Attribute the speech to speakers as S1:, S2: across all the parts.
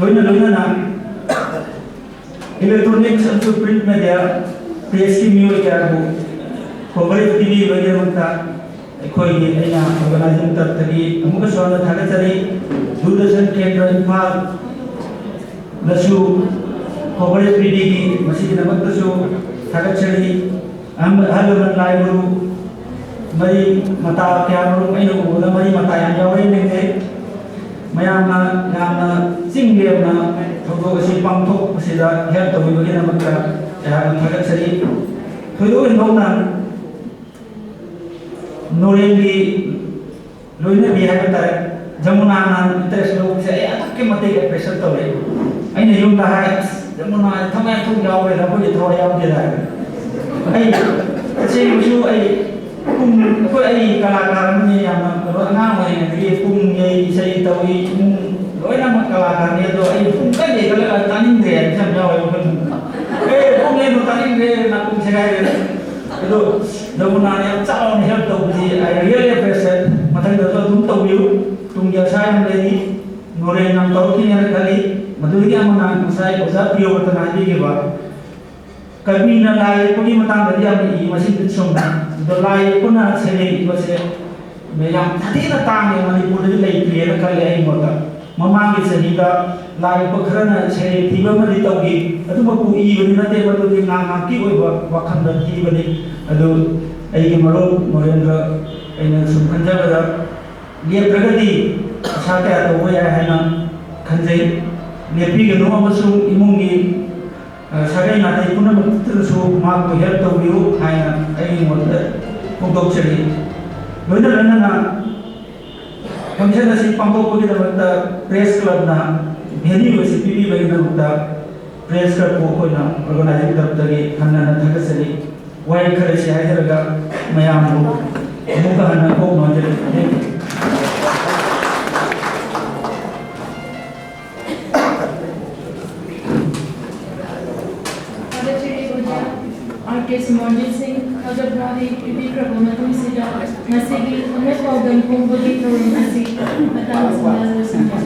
S1: लोइना electronics and print media press की music क्या हो coverage टीवी वगैरह बनता कोई ये ना organizing तरह तरी हमको स्वागत है चली दूरदर्शन केंद्र इम्फाल लशु coverage टीवी की मशीन नमक तशु थागत चली हम हर मन लाइव मरी मता क्या रो मैं लोग बोला मरी मता यहाँ जाओ ही नहीं थे mayamna yamna singlemna thodo si pangthok sida help to bi na makka ya thagat sari thodo nokna norendi loina bi ha ta jamuna na interest lo se atak ke mate ke pressure to le aina yum ta ha jamuna thamai thuk yaw le ra ko thoi yaw de da ai se su ai kum ko ai kalakar ni yang ko nga mai ngi kum ye sai tawi loi na kalakar ni do ai kum ka de kala tanin de sam jaw ai ko kum ne no tanin de na kum se gai do do na ne chao ne help do ji ai really appreciate mathai do tum to view tum ya sai am le ni nore nam to ki ne kali maduri ya mana sai ko sa pio ko na ji ke ba kami na lai ko ni matang da ya ni masin tin som na do lai ko na se ne ko se me yang thati na tang ne mani pur de lai clear ka le ai mota mamang ki se ni da lai ko khara na se thi ba ma di taw gi adu ma ku i bani na te ba do ni nga ki oi ba wa khan da ki bani adu ai ki maro norendra ai na sum khan ja ba ye pragati sa ta to wa ya hai na khan jai ne pi ge no ma sum imung gi sagai na dai puna mutru so ma ko help to view hai na ai mo da ko dok chari loina lana na function asi pambo ko da da press club na bhedi ho si pb bai na da press club ko na organizing taraf tagi hanna na thaga sari wai khare si hai daga mayam mo mo ka na ko ma jare
S2: Artist Monjit Singh, Hajabhari, Vikram Mathu Sida, Nasigi, Umesh Paugan, Kumbudi, Torun Nasi, Matang Sundar Sundar.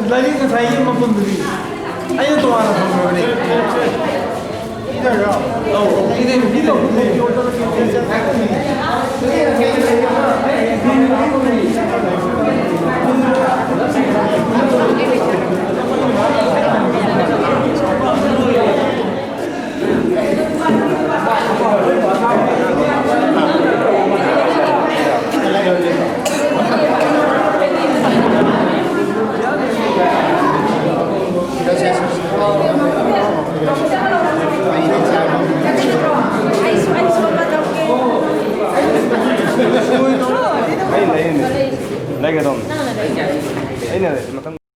S3: Lagi kan saya maupun beli. Ayo tu orang pun beli. Ini dah. Oh, ini.